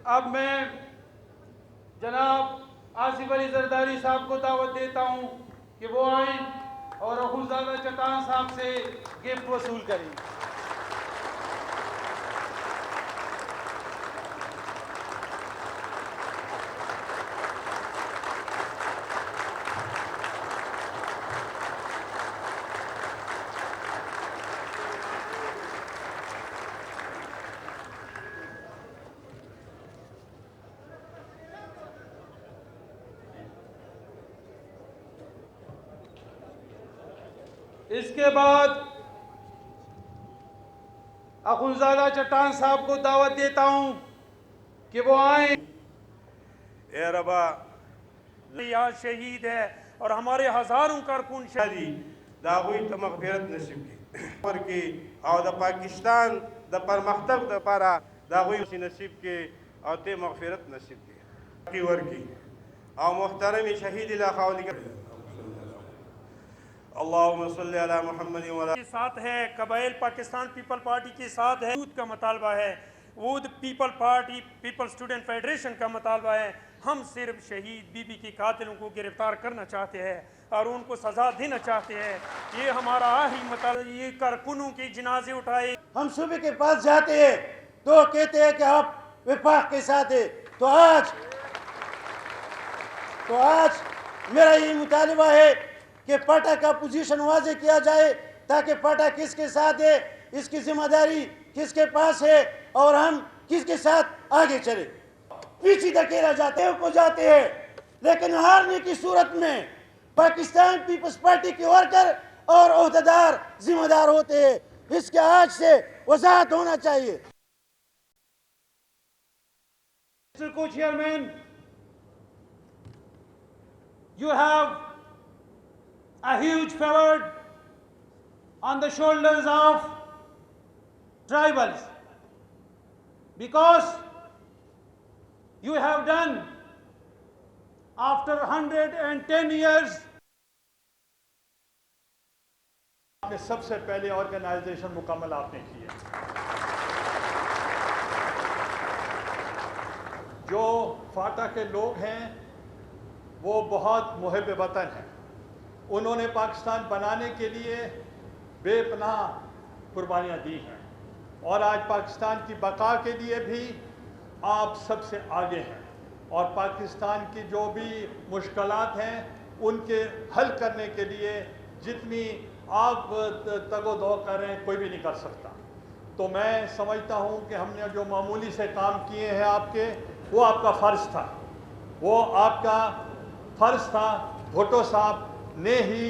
اب میں جناب آصف علی زرداری صاحب کو دعوت دیتا ہوں کہ وہ آئیں اور اخونزادہ چٹان صاحب سے گفٹ وصول کریں۔ اس کے بعد اخونزادہ چٹان صاحب کو دعوت دیتا ہوں کہ وہ آئیں۔ اے ربا یاد شہید ہے اور ہمارے ہزاروں کارکن شہید داغوی تا مغفرت نصیب کی پر کی اور دا پاکستان دا پرمختگ دا پارا داغوی نصیب کے اور تے مغفرت نصیب کی ورکی اور محترم شہید علاقہ اللہم صلی علی محمد کے ساتھ ہے، قبائل پاکستان پیپل پارٹی کے ساتھ ہے، وود کا مطالبہ ہے، would people party people student federation کا مطالبہ ہے۔ ہم صرف شہید بی بی کے قاتلوں کو گرفتار کرنا چاہتے ہیں اور ان کو سزا دینا چاہتے ہیں، یہ ہمارا آخری مطالبہ۔ یہ کارکنوں کے جنازے اٹھائے۔ ہم صوبے کے پاس جاتے ہیں تو کہتے ہیں کہ آپ وفاق کے ساتھ ہیں، تو آج میرا یہ مطالبہ ہے کہ پاٹا کا پوزیشن واضح کیا جائے تاکہ پاٹا کس کے ساتھ ہے، اس کی ذمہ داری کس کے پاس ہے اور ہم کس کے ساتھ آگے چلیں۔ پیچھے دھکیلا جاتے ہیں لیکن ہارنے کی صورت میں پاکستان پیپلز پارٹی کے ورکر اور عہدیدار ذمہ دار ہوتے ہیں، اس کے آج سے وضاحت ہونا چاہیے۔ Mr. Co-Chairman, you have a huge favor on the shoulders of tribals because you have done after 110 years. آپ نے سب سے پہلے آرگنائزیشن مکمل آپ نے کی ہے۔ جو فاٹا کے لوگ ہیں وہ بہت محب وطن ہیں، انہوں نے پاکستان بنانے کے لیے بے پناہ قربانیاں دی ہیں اور آج پاکستان کی بقا کے لیے بھی آپ سب سے آگے ہیں، اور پاکستان کی جو بھی مشکلات ہیں ان کے حل کرنے کے لیے جتنی آپ تگ و دو کر رہے ہیں کوئی بھی نہیں کر سکتا۔ تو میں سمجھتا ہوں کہ ہم نے جو معمولی سے کام کیے ہیں آپ کے، وہ آپ کا فرض تھا، وہ آپ کا فرض تھا۔ بھٹو صاحب نے ہی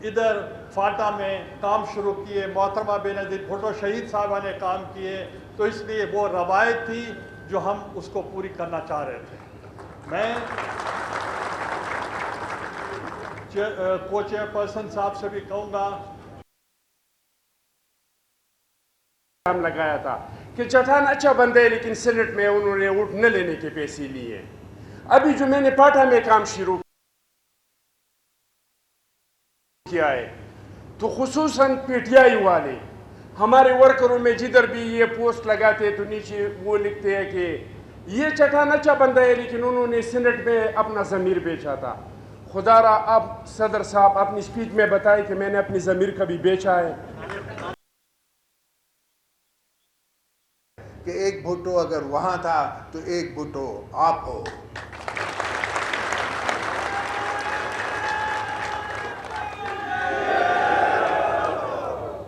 ادھر فاٹا میں کام شروع کیے، محترمہ بے نظیر بھٹو شہید صاحبہ نے کام کیے، تو اس لیے وہ روایت تھی جو ہم اس کو پوری کرنا چاہ رہے تھے۔ میں کو چیئر پرسن صاحب سے بھی کہوں گا، کام لگایا تھا کہ چٹان اچھا بندہ ہے لیکن سینٹ میں انہوں نے ووٹ نہ لینے کے پیسے لیے۔ ابھی جو میں نے پاٹا میں کام شروع کیا ہے تو خصوصاً پی ٹی آئی والے ہمارے ورکروں میں جدھر بھی یہ پوسٹ لگاتے تو نیچے وہ لکھتے ہیں کہ یہ چٹان اچھا بندہ ہے لیکن انہوں نے سینٹ میں اپنا ضمیر بیچا تھا۔ خدا را اب صدر صاحب اپنی سپیچ میں بتائے کہ میں نے اپنی ضمیر کبھی بیچا ہے؟ کہ ایک بھٹو اگر وہاں تھا تو ایک بھٹو آپ ہو۔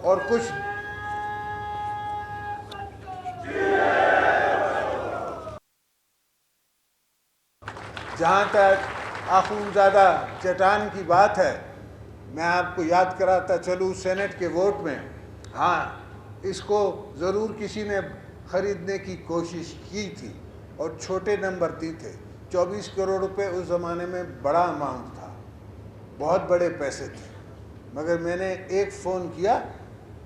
اور کچھ جہاں تک اخونزادہ چٹان کی بات ہے، میں آپ کو یاد کراتا چلوں سینٹ کے ووٹ میں، ہاں اس کو ضرور کسی نے خریدنے کی کوشش کی تھی اور چھوٹے نمبر دی تھے۔ 24 کروڑ روپے اس زمانے میں بڑا اماؤنٹ تھا، بہت بڑے پیسے تھے، مگر میں نے ایک فون کیا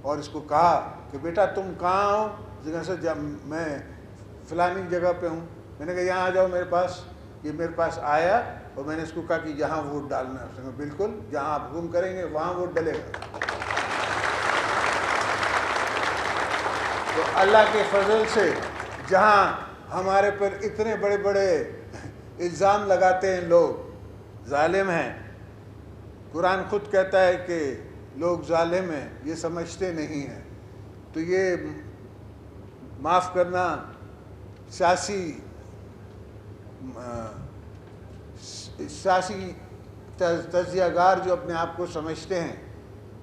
اور اس کو کہا کہ بیٹا تم کہاں ہو؟ جگہ سے جب میں فلانی جگہ پہ ہوں، میں نے کہا یہاں آ جاؤ میرے پاس۔ یہ میرے پاس آیا اور میں نے اس کو کہا کہ یہاں ووٹ ڈالنا ہے۔ اس نے کہا بالکل، جہاں آپ حکم کریں گے وہاں ووٹ ڈلے گا۔ تو اللہ کے فضل سے جہاں ہمارے پر اتنے بڑے بڑے الزام لگاتے ہیں، لوگ ظالم ہیں. قرآن خود کہتا ہے کہ لوگ ظالم ہیں، یہ سمجھتے نہیں ہیں. تو یہ معاف کرنا سیاسی تجزیہ گار جو اپنے آپ کو سمجھتے ہیں،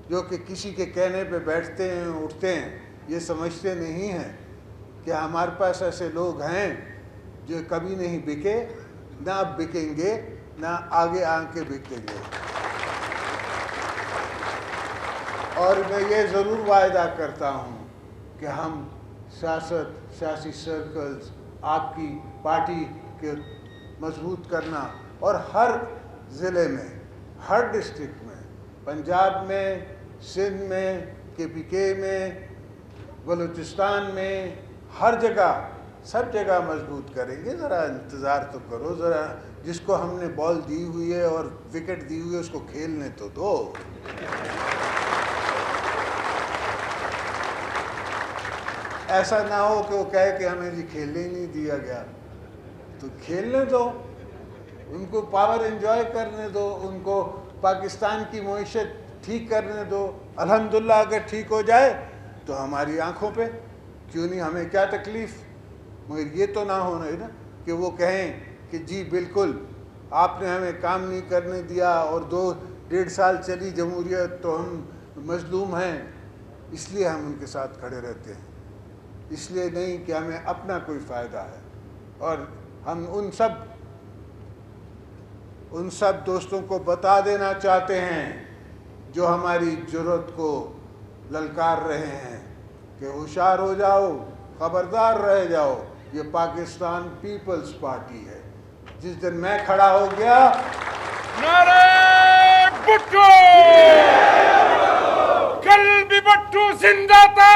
جو کہ کسی کے کہنے پہ بیٹھتے ہیں اٹھتے ہیں، یہ سمجھتے نہیں ہیں کہ ہمارے پاس ایسے لوگ ہیں جو کبھی نہیں بکے، نہ اب بکیں گے، نہ آگے آ کے بکیں گے. اور میں یہ ضرور وعدہ کرتا ہوں کہ ہم سیاسی سرکلز، آپ کی پارٹی کے مضبوط کرنا، اور ہر ضلع میں، ہر ڈسٹرکٹ میں، پنجاب میں، سندھ میں، KPK میں، بلوچستان میں، ہر جگہ، سب جگہ مضبوط کریں گے. ذرا انتظار تو کرو، ذرا جس کو ہم نے بال دی ہوئی ہے اور وکٹ دی ہوئی ہے اس کو کھیلنے تو دو. ایسا نہ ہو کہ وہ کہے کہ ہمیں جی کھیلنے ہی نہیں دیا گیا. تو کھیلنے دو، ان کو پاور انجوائے کرنے دو، ان کو پاکستان کی معیشت ٹھیک کرنے دو. الحمدللہ اگر ٹھیک ہو جائے تو ہماری آنکھوں پہ، کیوں نہیں، ہمیں کیا تکلیف. مگر یہ تو نہ ہونا ہے نا کہ وہ کہیں کہ جی بالکل آپ نے ہمیں کام نہیں کرنے دیا اور 2-1.5 سال چلی جمہوریت تو ہم مظلوم ہیں، اس لیے ہم ان کے ساتھ کھڑے رہتے ہیں. اس لیے نہیں کہ ہمیں اپنا کوئی فائدہ ہے. اور ہم ان سب دوستوں کو بتا دینا چاہتے ہیں جو ہماری جرأت کو للکار رہے ہیں کہ ہوشیار ہو جاؤ، خبردار رہ جاؤ. یہ پاکستان پیپلز پارٹی ہے. جس دن میں کھڑا ہو گیا، نعرہ بھٹو، کل بھی بھٹو زندہ تھا،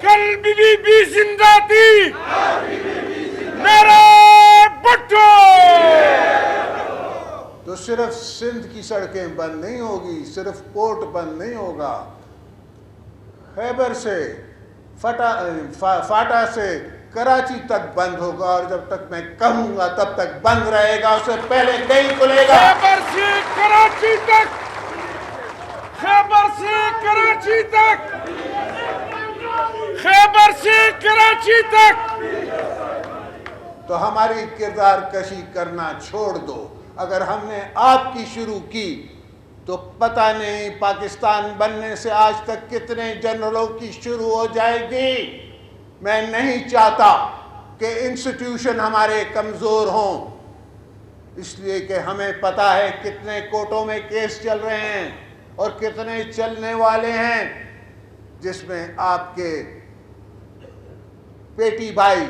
کل بھی بی بی زندہ تھی. نعرہ بھٹو. تو صرف سندھ کی سڑکیں بند نہیں ہوگی، صرف پورٹ بند نہیں ہوگا، خیبر سے فاٹا سے کراچی تک بند ہوگا. اور جب تک میں کہوں گا تب تک بند رہے گا، اس سے پہلے نہیں کھلے گا. خیبر سے کراچی تک، خیبر سے کراچی تک، خیبر سے کراچی تک. تو ہماری کردار کشی کرنا چھوڑ دو. اگر ہم نے آپ کی شروع کی تو پتہ نہیں پاکستان بننے سے آج تک کتنے جنرلوں کی شروع ہو جائے گی. میں نہیں چاہتا کہ انسٹیٹیوشن ہمارے کمزور ہوں، اس لیے کہ ہمیں پتہ ہے کتنے کورٹوں میں کیس چل رہے ہیں اور کتنے چلنے والے ہیں، جس میں آپ کے پیٹی بھائی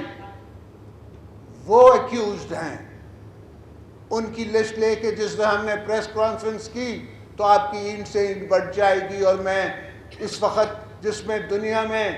وہ ایکیوزڈ ہیں. ان کی لسٹ لے کے جس دن ہم نے پریس کانفرنس کی تو آپ کی اینٹ سے اینٹ بڑھ جائے گی. اور میں اس وقت جس میں دنیا میں،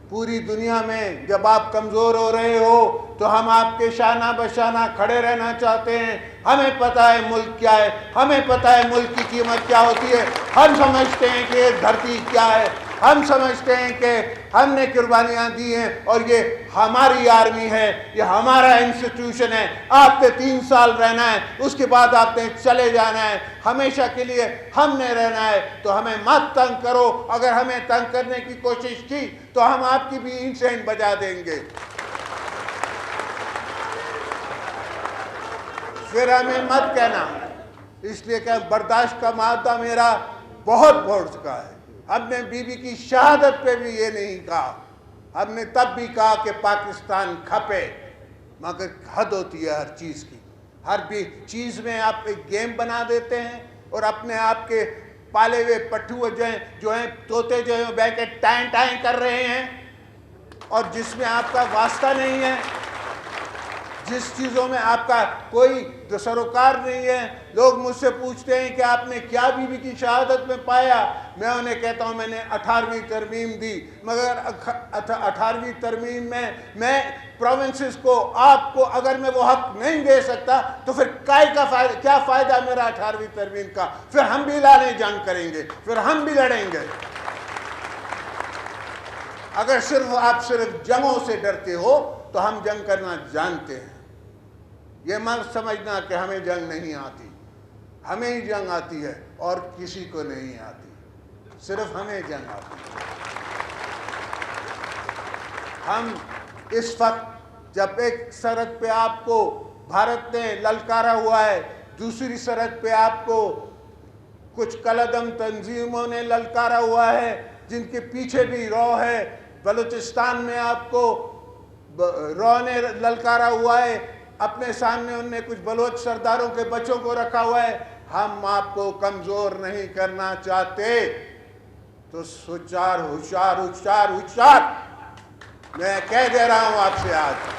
پوری دنیا میں جب آپ کمزور ہو رہے ہو تو ہم آپ کے شانہ بشانہ کھڑے رہنا چاہتے ہیں. ہمیں پتہ ہے ملک کیا ہے، ہمیں پتہ ہے ملک کی قیمت کیا ہوتی ہے. ہم سمجھتے ہیں کہ یہ دھرتی کیا ہے، ہم سمجھتے ہیں کہ ہم نے قربانیاں دی ہیں اور یہ ہماری آرمی ہے، یہ ہمارا انسٹیٹیوشن ہے. آپ نے 3 سال رہنا ہے، اس کے بعد آپ نے چلے جانا ہے. ہمیشہ کے لیے ہم نے رہنا ہے. تو ہمیں مت تنگ کرو. اگر ہمیں تنگ کرنے کی کوشش کی تو ہم آپ کی بھی اینٹ سے اینٹ بجا دیں گے. پھر ہمیں مت کہنا، اس لیے کہ برداشت کا معدہ میرا بہت بڑھ چکا ہے. ہم نے بی بی کی شہادت پہ بھی یہ نہیں کہا. ہم نے تب بھی کہا کہ پاکستان کھپے، مگر حد ہوتی ہے ہر چیز کی. ہر بھی چیز میں آپ ایک گیم بنا دیتے ہیں اور اپنے آپ کے پالے ہوئے پٹھو جو ہیں طوطے جو ہیں بیٹھ کے ٹائیں ٹائیں کر رہے ہیں، اور جس میں آپ کا واسطہ نہیں ہے، جس چیزوں میں آپ کا کوئی سروکار نہیں ہے. لوگ مجھ سے پوچھتے ہیں کہ آپ نے کیا بی بی کی شہادت میں پایا. میں انہیں کہتا ہوں میں نے 18ویں ترمیم دی، مگر 18ویں ترمیم میں پروونسز کو، آپ کو اگر میں وہ حق نہیں دے سکتا تو پھر کیا فائدہ میرا 18ویں ترمیم کا. پھر ہم بھی لڑیں جنگ کریں گے، پھر ہم بھی لڑیں گے. اگر صرف آپ صرف جنگوں سے ڈرتے ہو تو ہم جنگ کرنا جانتے ہیں. یہ مت سمجھنا کہ ہمیں جنگ نہیں آتی. ہمیں ہی جنگ آتی ہے اور کسی کو نہیں آتی. صرف ہمیں جنگ آتی ہے. ہم اس وقت جب ایک سرحد پہ آپ کو بھارت نے للکارا ہوا ہے، دوسری سرحد پہ آپ کو کچھ کلعدم تنظیموں نے للکارا ہوا ہے جن کے پیچھے بھی رو ہے. بلوچستان میں آپ کو رو نے للکارا ہوا ہے، اپنے سامنے انہوں نے کچھ بلوچ سرداروں کے بچوں کو رکھا ہوا ہے. ہم آپ کو کمزور نہیں کرنا چاہتے. تو ہوشیار ہوشیار ہوشیار ہوشیار میں کہہ دے رہا ہوں آپ سے آج.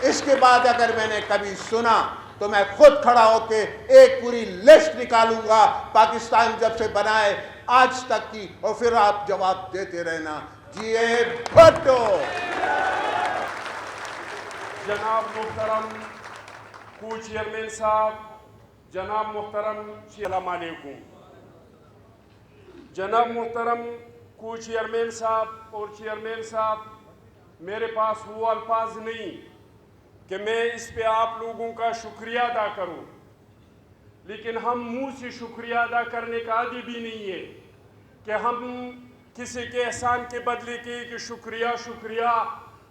اس کے بعد اگر میں نے کبھی سنا تو میں خود کھڑا ہو کے ایک پوری لسٹ نکالوں گا پاکستان جب سے بنا ہے آج تک کی، اور پھر آپ جواب دیتے رہنا. جی اے بھٹو. جناب محترم کو چیئرمین صاحب، جناب محترم السلام علیکم. جناب محترم کو چیئرمین صاحب اور چیئرمین صاحب، میرے پاس وہ الفاظ نہیں کہ میں اس پہ آپ لوگوں کا شکریہ ادا کروں، لیکن ہم منہ سے شکریہ ادا کرنے کا عادی بھی نہیں ہے کہ ہم کسی کے احسان کے بدلے کے کہ شکریہ شکریہ.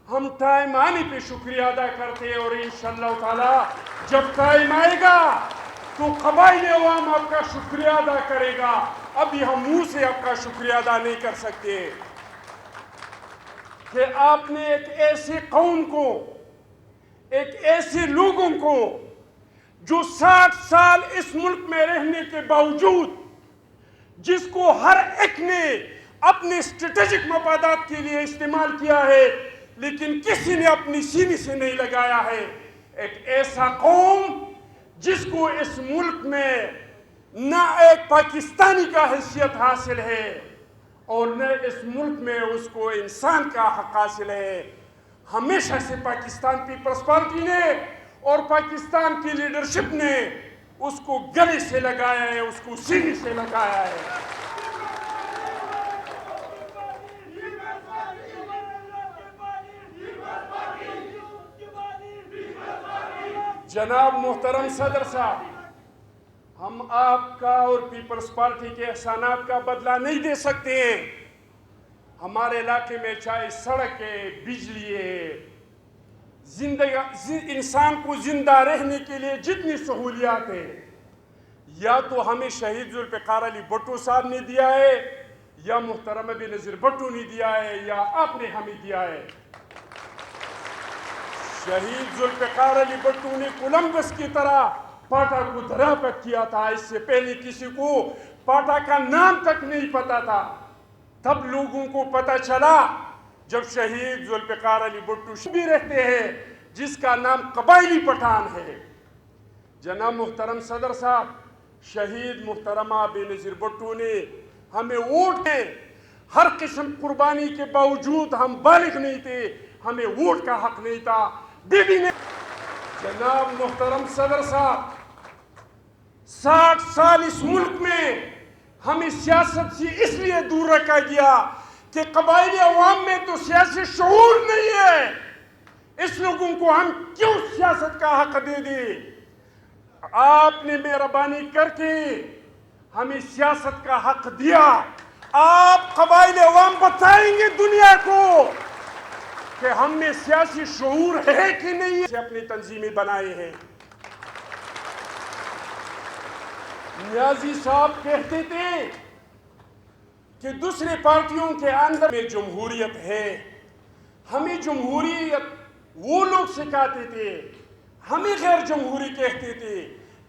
ہم ٹائم آنے پہ شکریہ ادا کرتے ہیں، اور انشاءاللہ تعالی جب ٹائم آئے گا تو قبائل عوام آپ کا شکریہ ادا کرے گا. ابھی ہم منہ سے آپ کا شکریہ ادا نہیں کر سکتے کہ آپ نے ایک ایسی قوم کو، ایک ایسے لوگوں کو جو 60 سال اس ملک میں رہنے کے باوجود، جس کو ہر ایک نے اپنے اسٹریٹجک مفادات کے لیے استعمال کیا ہے لیکن کسی نے اپنی سینے سے نہیں لگایا ہے، ایک ایسا قوم جس کو اس ملک میں نہ ایک پاکستانی کا حیثیت حاصل ہے اور نہ اس ملک میں اس کو انسان کا حق حاصل ہے. ہمیشہ سے پاکستان پیپلز پارٹی نے اور پاکستان کی لیڈرشپ نے اس کو گلے سے لگایا ہے، اس کو سینے سے لگایا ہے. جناب محترم صدر صاحب، ہم آپ کا اور پیپلز پارٹی کے احسانات کا بدلہ نہیں دے سکتے ہیں. ہمارے علاقے میں چاہے سڑک ہے، بجلی ہے، انسان کو زندہ رہنے کے لیے جتنی سہولیات ہیں، یا تو ہمیں شہید ذوالفقار علی بھٹو صاحب نے دیا ہے، یا محترم بینظیر بھٹو نے دیا ہے، یا آپ نے ہمیں دیا ہے. شہید ذوالفقار علی بھٹو نے کولمبس کی طرح پاٹا کو دریافت کیا تھا. اس سے پہلے کسی کو پاٹا کا نام تک نہیں پتا تھا. تب لوگوں کو پتا چلا جب شہید ذوالفقار علی بھٹو بھی رہتے ہیں جس کا نام قبائلی پٹھان ہے. جناب محترم صدر صاحب، شہید محترمہ بینظیر بھٹو نے ہمیں ووٹ دے. ہر قسم قربانی کے باوجود ہم بالغ نہیں تھے، ہمیں ووٹ کا حق نہیں تھا. بی بی نے جناب محترم صدر صاحب، 60 سال اس ملک میں ہمیں سیاست سے اس لیے دور رکھا گیا کہ قبائلی عوام میں تو سیاسی شعور نہیں ہے. اس لوگوں کو ہم کیوں سیاست کا حق دے دیں؟ آپ نے مہربانی کر کے ہمیں سیاست کا حق دیا. آپ قبائلی عوام بتائیں گے دنیا کو کہ ہم میں سیاسی شعور ہے کہ نہیں ہے. اپنی تنظیمیں بنائے ہیں. نیازی صاحب کہتے تھے کہ دوسرے پارٹیوں کے اندر میں جمہوریت ہے. ہمیں جمہوریت وہ لوگ سکھاتے تھے، ہمیں غیر جمہوری کہتے تھے.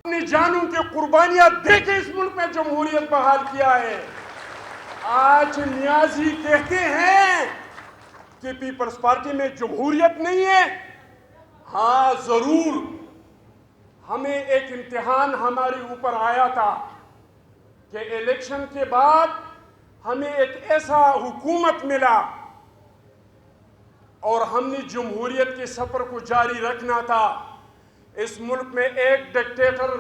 اپنی جانوں کے قربانیاں دے کے اس ملک میں جمہوریت بحال کیا ہے. آج نیازی کہتے ہیں کہ پیپلز پارٹی میں جمہوریت نہیں ہے. ہاں ضرور، ہمیں ایک امتحان ہمارے اوپر آیا تھا کہ الیکشن کے بعد ہمیں ایک ایسا حکومت ملا اور ہم نے جمہوریت کے سفر کو جاری رکھنا تھا. اس ملک میں ایک ڈکٹیٹر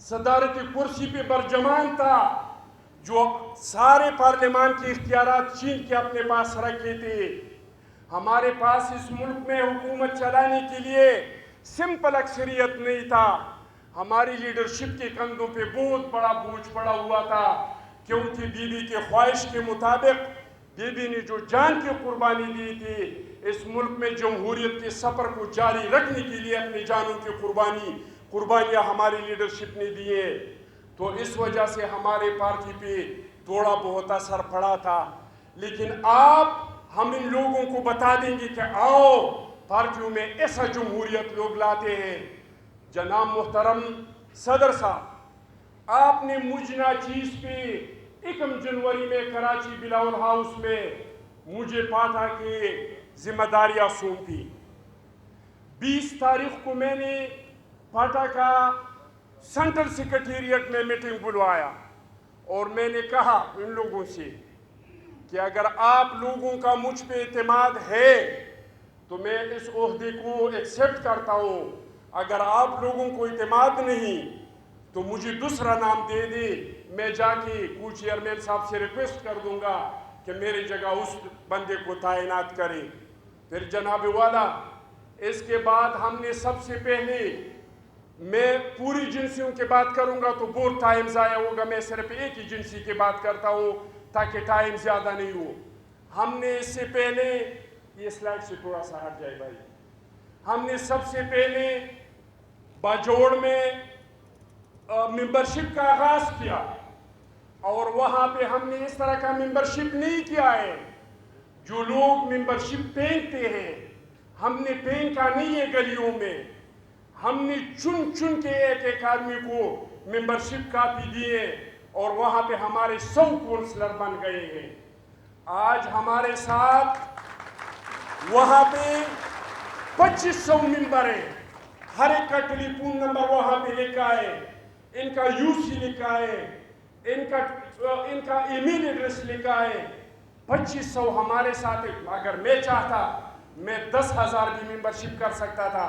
صدارتی کرسی پہ برجمان تھا جو سارے پارلیمان کے اختیارات چھین کے اپنے پاس رکھے تھے. ہمارے پاس اس ملک میں حکومت چلانے کے لیے سمپل اکثریت نہیں تھا. ہماری لیڈرشپ کے کندھوں پہ بہت بڑا بوجھ پڑا ہوا تھا, کیونکہ بی بی کے خواہش کے مطابق بی بی نے جو جان کی قربانی دی تھی, اس ملک میں جمہوریت کے سفر کو جاری رکھنے کے لیے اپنی جانوں کی قربانیاں ہماری لیڈرشپ نے دی ہیں. تو اس وجہ سے ہمارے پارٹی پہ تھوڑا بہت اثر پڑا تھا. لیکن آپ ہم ان لوگوں کو بتا دیں گے کہ آؤ پارٹیوں میں ایسا جمہوریت لوگ لاتے ہیں. جناب محترم صدر صاحب, آپ نے مجھ ناچیز پہ 1 جنوری میں کراچی بلاول ہاؤس میں مجھے پاٹا کی ذمہ داریاں سونپی. 20 تاریخ کو میں نے پاٹا کا سینٹرل سیکریٹریٹ میں میٹنگ بلوایا اور میں نے کہا ان لوگوں سے کہ اگر آپ لوگوں کا مجھ پہ اعتماد ہے تو میں اس عہدے کو ایکسیپٹ کرتا ہوں. اگر آپ لوگوں کو اعتماد نہیں تو مجھے دوسرا نام دے دے, میں جا کے کو چیئرمین صاحب سے ریکویسٹ کر دوں گا کہ میری جگہ اس بندے کو تعینات کریں. پھر جناب والا اس کے بعد ہم نے سب سے پہلے, میں پوری جنسیوں کی بات کروں گا تو بہت ٹائم ضائع ہوگا, میں صرف ایک ہی جنسی کی بات کرتا ہوں تاکہ ٹائم زیادہ نہیں ہو. ہم نے اس سے پہلے, یہ سلائڈ سے تھوڑا سا ہٹ جائے بھائی, ہم نے سب سے پہلے باجوڑ میں ممبرشپ کا آغاز کیا, اور وہاں پہ ہم نے اس طرح کا ممبرشپ نہیں کیا ہے. جو لوگ ممبرشپ پھینکتے ہیں, ہم نے پھینکا نہیں ہے گلیوں میں, ہم نے چن کے ایک آدمی کو ممبرشپ کاپی دیے اور وہاں پہ ہمارے 100 کونسلر بن گئے ہیں. آج ہمارے ساتھ وہاں پہ 2500 ممبر ہیں, ہر ایک کا ٹیلی فون نمبر وہاں پہ لکھا ہے, ان کا UC لکھا ہے, ان کا ای میل ایڈریس لکھا ہے. 2500 ہمارے ساتھ. اگر میں چاہتا میں 10,000 بھی ممبرشپ کر سکتا تھا,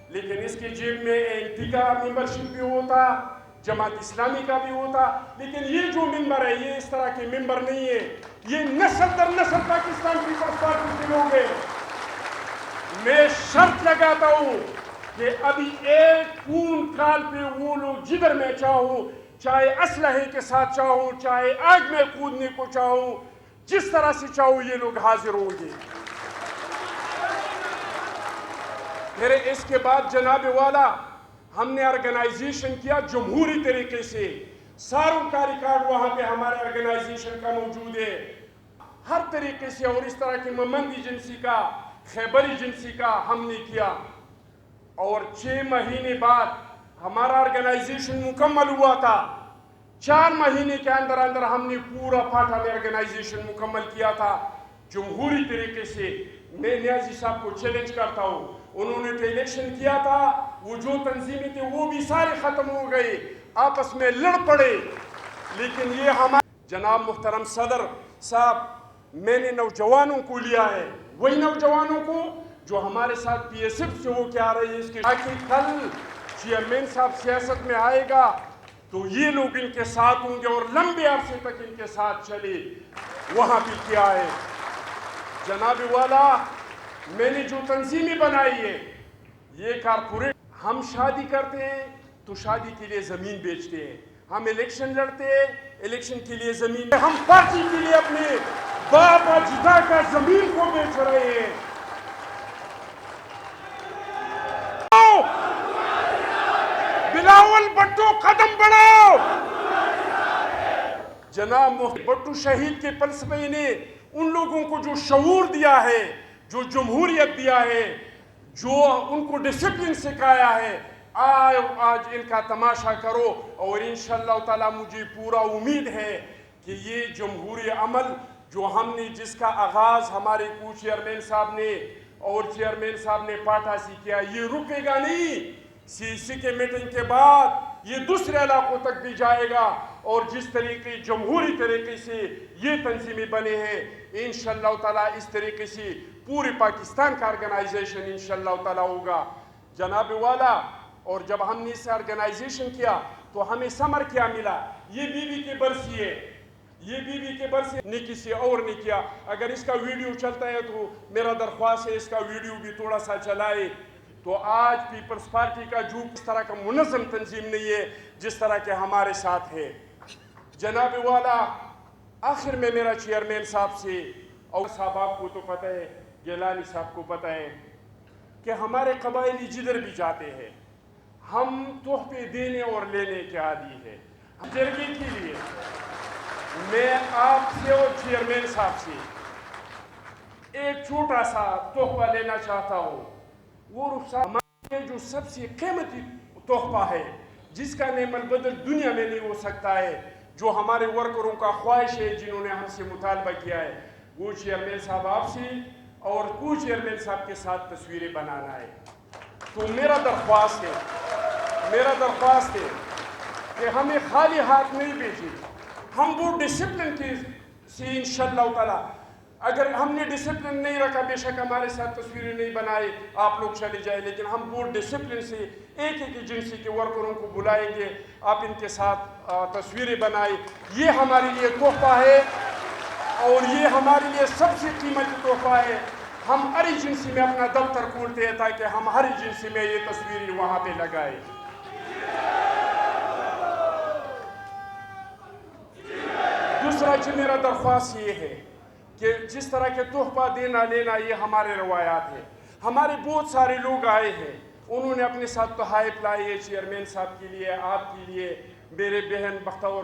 لیکن اس کی جیب میں NP کا ممبرشپ بھی ہوتا, جماعت اسلامی کا بھی ہوتا. لیکن یہ جو ممبر ہے یہ اس طرح کے ممبر نہیں ہے, یہ نسل در نسل پاکستان پیپلز پارٹی کے لوگ ہیں. میں شرط لگاتا ہوں کہ ابھی ایک خون کال پہ وہ لوگ جدھر میں چاہوں, چاہے اسلحے کے ساتھ چاہوں, چاہے آگ میں کودنے کو چاہوں, جس طرح سے چاہوں یہ لوگ حاضر ہوں گے. پھر اس کے بعد جناب والا ہم نے آرگنائزیشن کیا جمہوری طریقے سے. ساروں کا ریکارڈ وہاں پہ ہمارے آرگنائزیشن کا موجود ہے ہر طریقے سے. اور اس طرح کی ممندی جنسی کا, خیبری جنسی کا ہم نے کیا. اور 6 مہینے بعد ہمارا آرگنائزیشن مکمل ہوا تھا. 4 مہینے کے اندر اندر ہم نے پورا پاٹا میں آرگنائزیشن مکمل کیا تھا جمہوری طریقے سے. میں نیازی صاحب کو چیلنج کرتا ہوں, انہوں نے الیکشن کیا تھا, وہ جو تنظیمیں تھے وہ بھی سارے ختم ہو گئے, آپس میں لڑ پڑے. لیکن یہ ہمارے جناب محترم صدر صاحب, میں نے نوجوانوں کو لیا ہے, وہی نوجوانوں کو جو ہمارے ساتھ PSF سے ہو کے آ رہے ہیں, اس کے تاکہ کل چیئرمین صاحب سیاست میں آئے گا تو یہ لوگ ان کے ساتھ ہوں گے اور لمبے عرصے تک ان کے ساتھ چلے. وہاں بھی کیا ہے جناب والا, میں نے جو تنظیمیں بنائی ہے یہ کارپوریٹ. ہم شادی کرتے ہیں تو شادی کے لیے زمین بیچتے ہیں, ہم الیکشن لڑتے ہیں الیکشن کے لیے زمین, ہم پارٹی کے لیے اپنے باپ اجداد کا زمین کو بیچ رہے ہیں. بلاول بھٹو قدم بڑھاؤ. جناب بھٹو شہید کے فلسفے نے ان لوگوں کو جو شعور دیا ہے, جو جمہوریت دیا ہے, جو ان کو ڈسپلن سکھایا ہے, آج ان کا تماشا کرو. اور انشاءاللہ تعالی مجھے پورا امید ہے کہ یہ جمہوری عمل جو ہم نے, جس کا آغاز ہمارے کو چیئرمین صاحب نے اور چیئرمین صاحب نے پاٹا سے کیا, یہ رکے گا نہیں. CC کے میٹنگ کے بعد یہ دوسرے علاقوں تک بھی جائے گا. اور جس طریقے جمہوری طریقے سے یہ تنظیمیں بنے ہیں, انشاءاللہ تعالی اس طریقے سے پورے پاکستان کا آرگنائزیشن انشاءاللہ تعالی ہوگا. جناب والا, اور جب ہم نے اس سے آرگنائزیشن کیا تو ہمیں ثمر کیا ملا, یہ بی بی کی برسی ہے. یہ بیوی کے بر سے نے کسی اور نے کیا. اگر اس کا ویڈیو چلتا ہے تو میرا درخواست ہے اس کا ویڈیو بھی تھوڑا سا چلائے. تو آج پیپلز پارٹی کا جو اس طرح کا منظم تنظیم نہیں ہے جس طرح کے ہمارے ساتھ ہے. جناب والا آخر میں میرا چیئرمین صاحب سے اور صاحب آپ کو تو پتہ ہے, گیلانی صاحب کو پتہ ہے کہ ہمارے قبائلی جدھر بھی جاتے ہیں ہم تحفے دینے اور لینے کے عادی ہیں. جرگے کے لیے میں آپ سے اور چیئرمین صاحب سے ایک چھوٹا سا تحفہ لینا چاہتا ہوں. وہ ہمارے جو سب سے قیمتی تحفہ ہے جس کا نعم البدل دنیا میں نہیں ہو سکتا ہے, جو ہمارے ورکروں کا خواہش ہے جنہوں نے ہم سے مطالبہ کیا ہے, وہ چیئرمین صاحب آپ سے اور کو چیئرمین صاحب کے ساتھ تصویریں بنانا ہے. تو میرا درخواست ہے کہ ہمیں خالی ہاتھ نہیں بھیجیں. ہم وہ ڈسپلن کی سے انشاءاللہ تعالی اگر ہم نے ڈسپلن نہیں رکھا بے شک ہمارے ساتھ تصویریں نہیں بنائے آپ لوگ چلے جائیں, لیکن ہم وہ ڈسپلن سے ایک ایک ایجنسی کے ورکروں کو بلائیں گے, آپ ان کے ساتھ تصویریں بنائیں. یہ ہمارے لیے تحفہ ہے اور یہ ہمارے لیے سب سے قیمتی تحفہ ہے. ہم ہر ایجنسی میں اپنا دفتر کھولتے ہیں تاکہ ہم ہر ایجنسی میں یہ تصویریں وہاں پہ لگائیں. دوسرا میرا درخواست یہ ہے کہ جس طرح کے تحفہ دینا لینا یہ ہمارے روایات ہیں. ہمارے بہت سارے لوگ آئے ہیں, انہوں نے اپنے ساتھ تحائف لائے ہے چیئرمین صاحب کے لیے, آپ کے لیے, میرے بہن بختور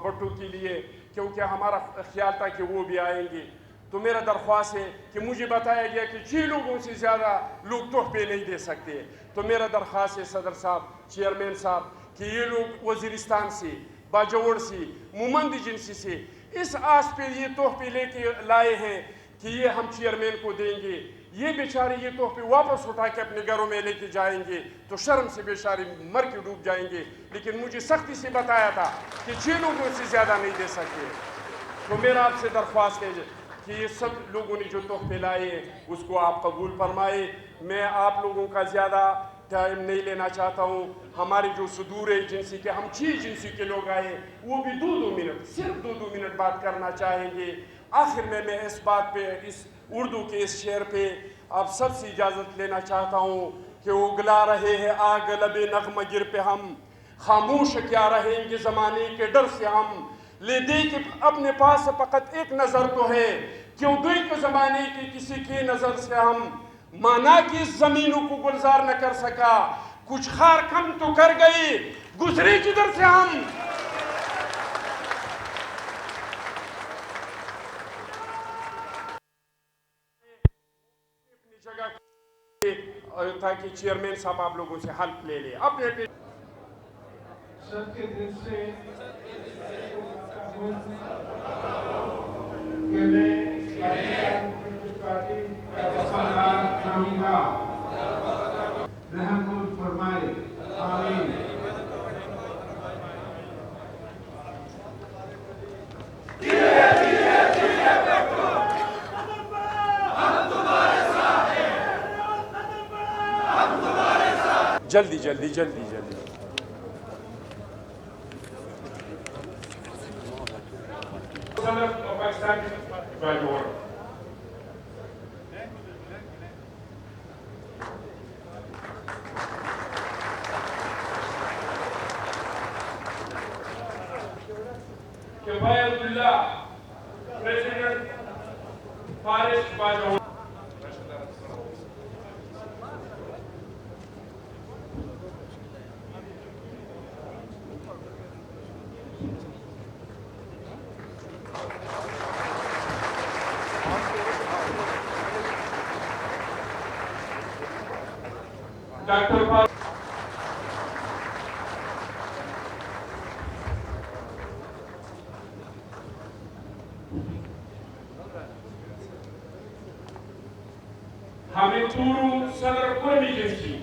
بٹو کے لیے, کیونکہ ہمارا خیال تھا کہ وہ بھی آئیں گے. تو میرا درخواست ہے کہ مجھے بتایا گیا کہ 6 لوگوں سے زیادہ لوگ تحفے نہیں دے سکتے. تو میرا درخواست ہے صدر صاحب, چیئرمین صاحب, کہ یہ لوگ وزیرستان سے, باجوڑ سے, مومند ایجنسی سے اس آس پہ یہ تحفے لے کے لائے ہیں کہ یہ ہم چیئرمین کو دیں گے. یہ بیچارے یہ تحفے واپس اٹھا کے اپنے گھروں میں لے کے جائیں گے تو شرم سے بیچارے مر کے ڈوب جائیں گے. لیکن مجھے سختی سے بتایا تھا کہ 6 لوگوں سے زیادہ نہیں دے سکتے. تو میرا آپ سے درخواست ہے کہ یہ سب لوگوں نے جو تحفے لائے ہیں اس کو آپ قبول فرمائے. میں آپ لوگوں کا زیادہ ٹائم نہیں لینا چاہتا ہوں. ہمارے جو صدور ایجنسی کے ہم 6 ایجنسی کے لوگ آئے وہ بھی 2 منٹ صرف 2 منٹ بات کرنا چاہیں گے. آخر میں اس بات پہ, اس اردو کے اس شعر پہ آپ سب سے اجازت لینا چاہتا ہوں کہ اگلا رہے ہیں آگ لب نغمہ گر پہ, ہم خاموش کیا رہیں گے زمانے کے ڈر سے, ہم لے دے کہ اپنے پاس فقط ایک نظر تو ہے, کیوں دیکھ زمانے کی کسی کی نظر سے ہم مانا کہ اس زمینوں کو گلزار نہ کر سکا, کچھ خار کم تو کر گئی گزری جدھر سے ہم. اپنی جگہ تاکہ چیئرمین صاحب آپ لوگوں سے حلف لے لے اپنے سب کے دل سے کہ میں پارٹی کا وفادار رہوں گا. رحم فرمائے. آمین. جلدی جلدی جلدی جلدی. کفایت اللہ پریزیڈنٹ فارس باجوڑ. ڈاکٹر حامد تورو صدر قرم ایجنسی.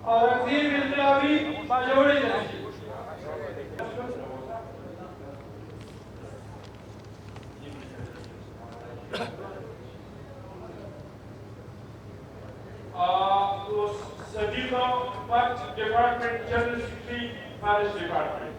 اور عظیم انقلابی Bajaur agency. Sadiko, Park Department, General Secretary, Forest Department.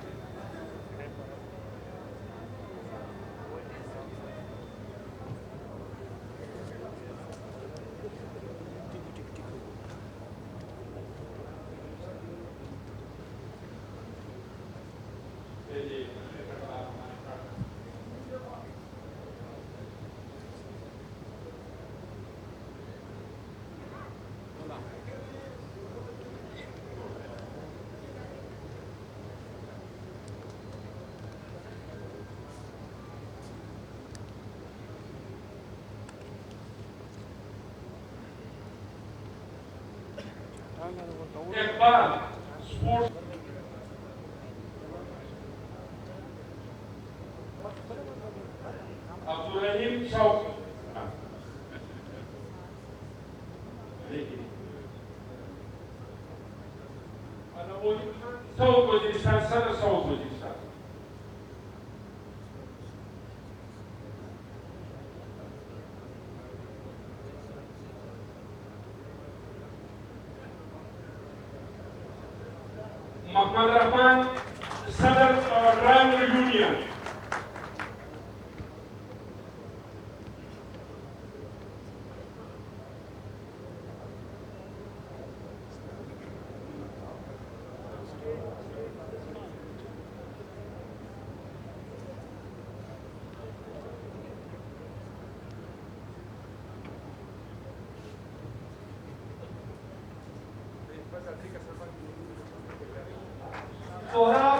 Iqbal, Sports. Abdurrahim Shawki. South Waziristan, Sadr South Waziristan. Muhammad Rahman, Sadr Tribal Union. Sohrab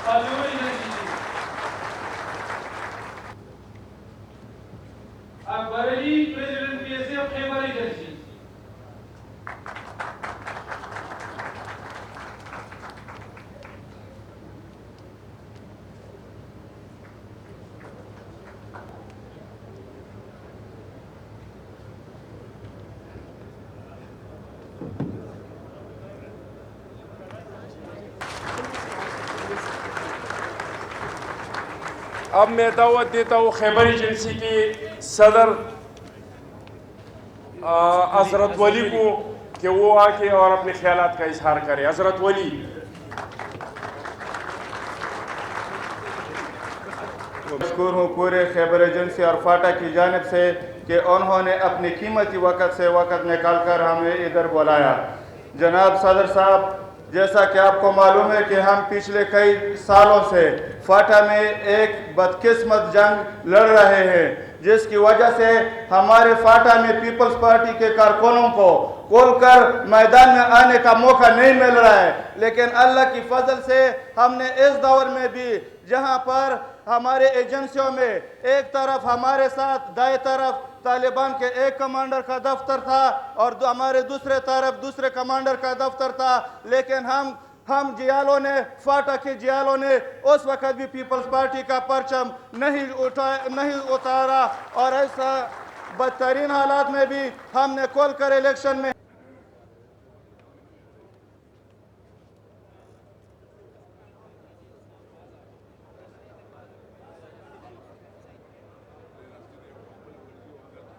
Aluri Naji, Akbarali President PSF Khaybar Agency. اب میں دعوت دیتا ہوں خیبر agency کے صدر حضرت ولی کو کہ وہ آ کے اور اپنے خیالات کا اظہار کرے. حضرت ولی. مشکور ہوں پورے خیبر ایجنسی اور فاٹا کی جانب سے کہ انہوں نے اپنی قیمتی وقت سے وقت نکال کر ہمیں ادھر بلایا. جناب صدر صاحب، جیسا کہ آپ کو معلوم ہے کہ ہم پچھلے کئی سالوں سے فاٹا میں ایک بدقسمت جنگ لڑ رہے ہیں، جس کی وجہ سے ہمارے فاٹا میں پیپلز پارٹی کے کارکنوں کو کھول کر میدان میں آنے کا موقع نہیں مل رہا ہے. لیکن اللہ کی فضل سے ہم نے اس دور میں بھی، جہاں پر ہمارے ایجنسیوں میں ایک طرف ہمارے ساتھ دائیں طرف طالبان کے ایک کمانڈر کا دفتر تھا اور ہمارے دوسرے طرف دوسرے کمانڈر کا دفتر تھا، لیکن ہم جیالوں نے، فاٹا کے جیالوں نے اس وقت بھی پیپلز پارٹی کا پرچم نہیں اتارا، اور ایسا بدترین حالات میں بھی ہم نے کھول کر الیکشن میں